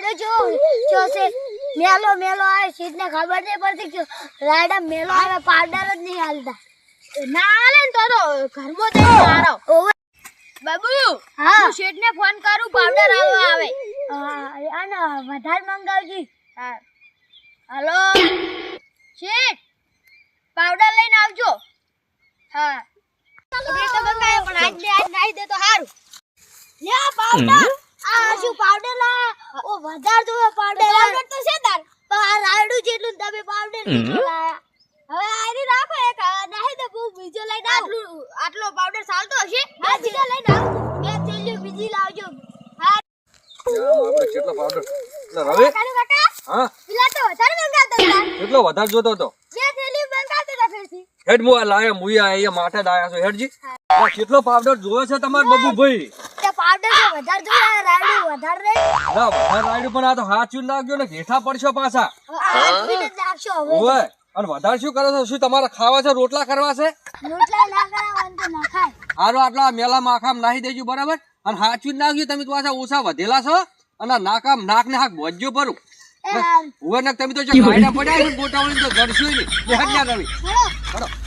powder જો છે મેલો આવે સીટ ને ખબર નહીં પડતી કે રાયડા મેલો આવે પાવડર જ નહીં હાલતા ના હાલે ને તો ઘરમાં જઈને મારો બાબુ હા હું શેઠ ને ફોન કરું પાવડર આવવા આવે અને વધારે મંગાવજી હા હાલો શેઠ પાવડર લઈને આવજો હા આપણે તો મંગાયો પણ આજ નાઈ દે તો સારું લે પાવડર આ શું પાવડર લાયા ઓ વધારે તો પાવડર તો છે તાર પણ આ રાયડું જેટલું તમે પાવડર લીધો લાયા હવે આરી રાખો એક નાઈ દે બહુ બીજો લઈને આટલો પાવડર ચાલતો હશે હા બીજો લઈને આવું બે થેલીઓ બીજી લાવજો હા આપણે કેટલો પાવડર રવે કાકા હા પેલા તો વધારે મંગાતા હતા કેટલો વધારે જોતો હતો બે થેલી મંગાતા હતા ફેરથી હેડ મુ આ લાયા મુયા અહીંયા માથે લાયા છો હેડજી આ કેટલો પાવડર જોવે છે તમાર બબુભાઈ તે પાવડર તો વધારે જો રાયડું વધારે રે ના વધારે રાયડું પણ આ તો હાચું લાગ્યો ને ઘેઠા પડશો પાછા આ મિનિટ લાગશો હવે ઓય અને વધારે શું કરો છો શું તમારે ખાવા છે રોટલા કરવા છે રોટલા ના કરાવવાનું તો ના ખાય હારો આટલા મેલા માખામ નાખી દેજો બરાબર અને હાચું જ નાખ્યું તમે તો પાછા ઓછા વધેલા છો અને નાકામ નાક ને હાક ભોજ્યો પરું એ હાલ ઓય ને તમે તો જો ગાયડા પડ્યા ને ગોટાવળી તો ઘરશું નહીં હેડ ના રવિ હેડો હેડો